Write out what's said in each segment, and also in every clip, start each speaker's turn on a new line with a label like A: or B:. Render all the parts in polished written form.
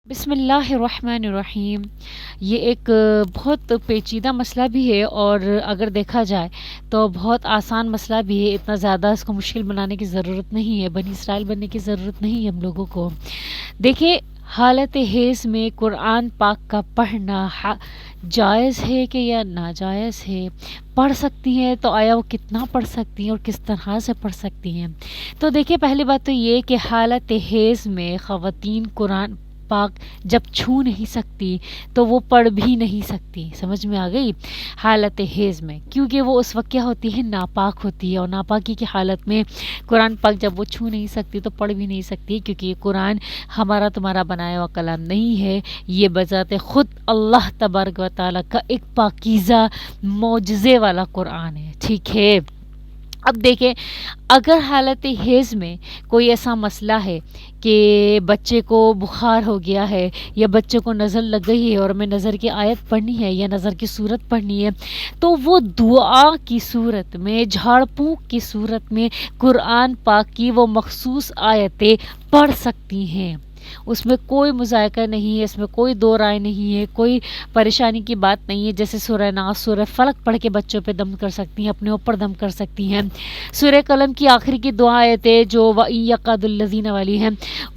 A: بسم اللہ الرحمن الرحیم۔ یہ ایک بہت پیچیدہ مسئلہ بھی ہے اور اگر دیکھا جائے تو بہت آسان مسئلہ بھی ہے، اتنا زیادہ اس کو مشکل بنانے کی ضرورت نہیں ہے، بنی اسرائیل بننے کی ضرورت نہیں ہے ہم لوگوں کو۔ دیکھیں، حالت حیض میں قرآن پاک کا پڑھنا جائز ہے کہ یا ناجائز ہے؟ پڑھ سکتی ہیں تو آیا وہ کتنا پڑھ سکتی ہیں اور کس طرح سے پڑھ سکتی ہیں؟ تو دیکھیں، پہلی بات تو یہ کہ حالت حیض میں خواتین قرآن پاک جب چھو نہیں سکتی تو وہ پڑھ بھی نہیں سکتی۔ سمجھ میں آ گئی؟ حالت حیض میں، کیونکہ وہ اس وقت کیا ہوتی ہے؟ ناپاک ہوتی ہے، اور ناپاکی کی حالت میں قرآن پاک جب وہ چھو نہیں سکتی تو پڑھ بھی نہیں سکتی، کیونکہ یہ قرآن ہمارا تمہارا بنایا ہوا کلام نہیں ہے، یہ بذات خود اللہ تبارک و تعالیٰ کا ایک پاکیزہ معجزے والا قرآن ہے۔ ٹھیک ہے، اب دیکھیں، اگر حالت حیض میں کوئی ایسا مسئلہ ہے کہ بچے کو بخار ہو گیا ہے یا بچے کو نظر لگ گئی ہے اور ہمیں نظر کی آیت پڑھنی ہے یا نظر کی صورت پڑھنی ہے، تو وہ دعا کی صورت میں، جھاڑ پھونک کی صورت میں قرآن پاک کی وہ مخصوص آیتیں پڑھ سکتی ہیں۔ اس میں کوئی مذائقہ نہیں ہے، اس میں کوئی دو رائے نہیں ہے، کوئی پریشانی کی بات نہیں ہے۔ جیسے سورہ ناس، سورہ فلق پڑھ کے بچوں پہ دم کر سکتی ہیں، اپنے اوپر دم کر سکتی ہیں۔ سورہ قلم کی آخری کی دو آیتیں جو وَإِن يَقَعْدُ الَّذِينَ والی ہیں،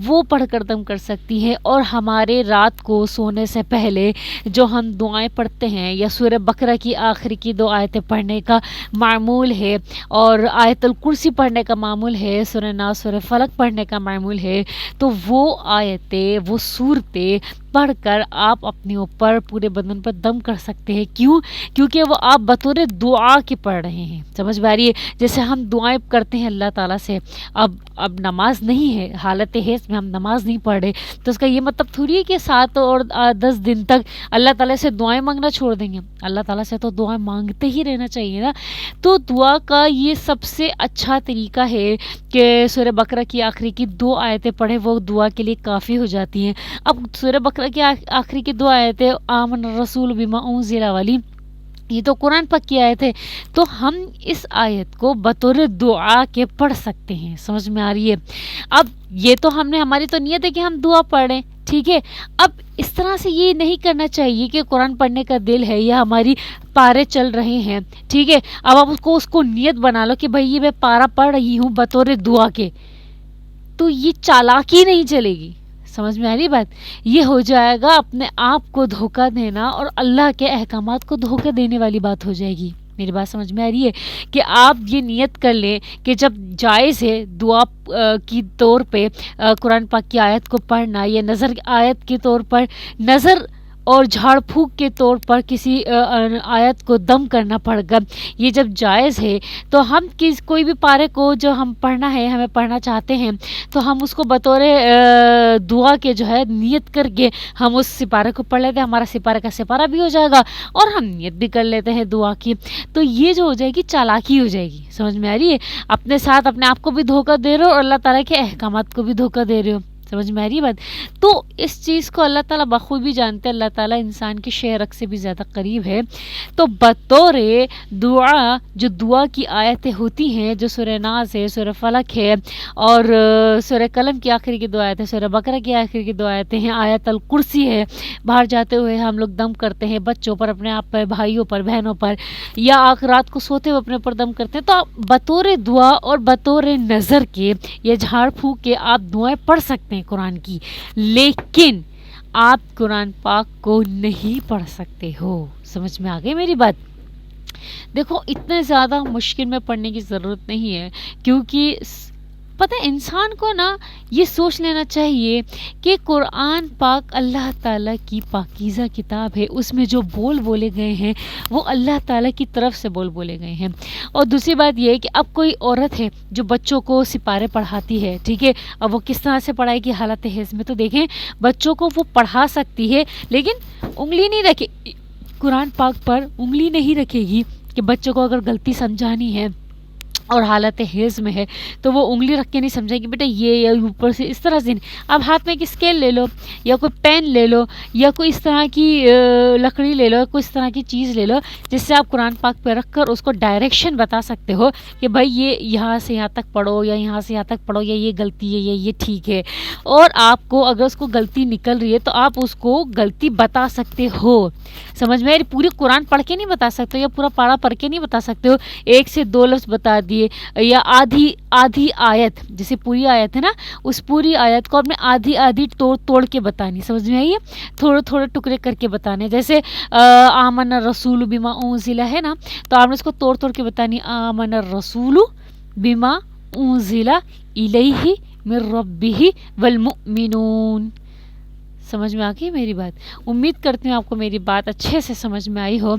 A: وہ پڑھ کر دم کر سکتی ہیں۔ اور ہمارے رات کو سونے سے پہلے جو ہم دعائیں پڑھتے ہیں یا سورہ بقرہ کی آخری کی دو آیتیں پڑھنے کا معمول ہے، اور آیت الکرسی پڑھنے کا معمول ہے، سورہ ناس، سورہ فلق پڑھنے کا معمول ہے، تو وہ آیتیں، وہ صورتیں پڑھ کر آپ اپنے اوپر پورے بدن پر دم کر سکتے ہیں۔ کیوں؟ کیونکہ وہ آپ بطور دعا کے پڑھ رہے ہیں۔ سمجھ میں آ رہی ہے؟ جیسے ہم دعائیں کرتے ہیں اللہ تعالیٰ سے، اب نماز نہیں ہے، حالت حیض میں ہم نماز نہیں پڑھ رہے، تو اس کا یہ مطلب تھوڑی ہے کہ 7 اور 10 دن تک اللہ تعالیٰ سے دعائیں مانگنا چھوڑ دیں گے۔ اللہ تعالیٰ سے تو دعائیں مانگتے ہی رہنا چاہیے نا۔ تو دعا کا یہ سب سے اچھا طریقہ ہے کہ سورہ بقرہ کی آخری کی 2 آیتیں پڑھیں، وہ دعا کے لیے کافی ہو جاتی ہیں۔ اب سورہ بقرہ کی آخری کی 2 آیتیں آمن الرسول بما انزل والی، یہ تو قرآن پاک کی آیت ہے، تو ہم اس آیت کو بطور دعا کے پڑھ سکتے ہیں۔ سمجھ میں آ رہی ہے؟ اب یہ تو ہم نے، ہماری تو نیت ہے کہ ہم دعا پڑھیں، ٹھیک ہے۔ اب اس طرح سے یہ نہیں کرنا چاہیے کہ قرآن پڑھنے کا دل ہے یا ہماری پارے چل رہے ہیں، ٹھیک ہے، اب آپ اس کو نیت بنا لو کہ بھئی یہ میں پارا پڑھ رہی ہوں بطور دعا کے، تو یہ چالاکی نہیں چلے گی۔ سمجھ میں آ رہی بات؟ یہ ہو جائے گا اپنے آپ کو دھوکہ دینا اور اللہ کے احکامات کو دھوکہ دینے والی بات ہو جائے گی۔ میری بات سمجھ میں آ رہی ہے؟ کہ آپ یہ نیت کر لیں کہ جب جائز ہے دعا کی طور پہ قرآن پاک کی آیت کو پڑھنا، یا نظر آیت کے طور پر نظر اور جھاڑ پھونک کے طور پر کسی آیت کو دم کرنا پڑ گا، یہ جب جائز ہے تو ہم کوئی بھی پارے کو جو ہم پڑھنا ہے، ہمیں پڑھنا چاہتے ہیں، تو ہم اس کو بطور دعا کے جو ہے نیت کر کے ہم اس سپارے کو پڑھ لیتے ہیں، ہمارا سپارے کا سپارہ بھی ہو جائے گا اور ہم نیت بھی کر لیتے ہیں دعا کی۔ تو یہ جو ہو جائے گی چالاکی ہو جائے گی۔ سمجھ میں آ رہی ہے؟ اپنے ساتھ اپنے آپ کو بھی دھوکہ دے رہے ہو اور اللہ تعالیٰ کے احکامات کو بھی دھوکہ دے رہے ہو۔ سمجھ میں آ رہی بات؟ تو اس چیز کو اللہ تعالیٰ بخوبی جانتے ہیں، اللہ تعالیٰ انسان کے شعرک سے بھی زیادہ قریب ہے۔ تو بطور دعا، جو دعا کی آیتیں ہوتی ہیں، جو سورہ ناس ہے، سورہ فلق ہے، اور سورہ قلم کی آخری کی 2 آیتیں، سورہ بقرہ کی آخری کی 2 آیتیں ہیں، آیت الکرسی ہے، باہر جاتے ہوئے ہم لوگ دم کرتے ہیں بچوں پر، اپنے آپ پر، بھائیوں پر، بہنوں پر، یا رات کو سوتے ہوئے اپنے پر دم کرتے ہیں، تو آپ بطور دعا اور بطور نظر کے یا جھاڑ پھونک کے آپ دعائیں پڑھ سکتے ہیں قرآن کی، لیکن آپ قرآن پاک کو نہیں پڑھ سکتے ہو۔ سمجھ میں آ گئی میری بات؟ دیکھو، اتنے زیادہ مشکل میں پڑھنے کی ضرورت نہیں ہے، کیونکہ پتہ ہے انسان کو نا یہ سوچ لینا چاہیے کہ قرآن پاک اللہ تعالیٰ کی پاکیزہ کتاب ہے، اس میں جو بول بولے گئے ہیں وہ اللہ تعالیٰ کی طرف سے بول بولے گئے ہیں۔ اور دوسری بات یہ ہے کہ اب کوئی عورت ہے جو بچوں کو سپارے پڑھاتی ہے، ٹھیک ہے، اب وہ کس طرح سے پڑھائے گی حالت حیض میں؟ تو دیکھیں، بچوں کو وہ پڑھا سکتی ہے لیکن انگلی نہیں رکھے، قرآن پاک پر انگلی نہیں رکھے گی کہ بچوں کو اگر غلطی سمجھانی ہے اور حالت حیض میں ہے تو وہ انگلی رکھ کے نہیں سمجھے کہ بیٹا یہ یا اوپر سے اس طرح سے نہیں. اب ہاتھ میں ایک اسکیل لے لو یا کوئی پین لے لو یا کوئی اس طرح کی لکڑی لے لو، کوئی اس طرح کی چیز لے لو جس سے آپ قرآن پاک پہ رکھ کر اس کو ڈائریکشن بتا سکتے ہو کہ بھائی یہ یہاں سے یہاں تک پڑھو یا یہاں سے یہاں تک پڑھو، یا یہ غلطی ہے یا یہ ٹھیک ہے. اور آپ کو اگر اس کو غلطی نکل رہی ہے تو آپ اس کو غلطی بتا سکتے ہو. سمجھ میں پوری قرآن پڑھ کے نہیں بتا سکتے ہو یا پورا پارا پڑھ کے نہیں بتا سکتے ہو، ایک سے دو لفظ بتا دیے یا آدھی آیت، جیسے پوری آیت ہے نا اس پوری آیت کو آپ نے آدھی توڑ کے بتانی. سمجھ میں آئیے، تھوڑے ٹکڑے کر کے بتانے. جیسے آمن الرسول بما انزل ہے نا، تو آپ نے اس کو توڑ کے بتانی. آمن الرسول بما انزل الیہ من ربہ والمؤمنون. سمجھ میں آ گئی میری بات؟ امید کرتی ہوں آپ کو میری بات اچھے سے سمجھ میں آئی ہو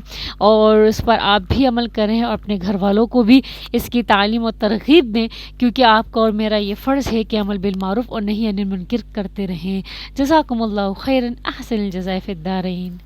A: اور اس پر آپ بھی عمل کریں اور اپنے گھر والوں کو بھی اس کی تعلیم و ترغیب دیں، کیونکہ آپ کا اور میرا یہ فرض ہے کہ عمل بالمعروف اور نہی عن المنکر کرتے رہیں. جزاکم اللہ خیرا، احسن الجزاء فی الدارین.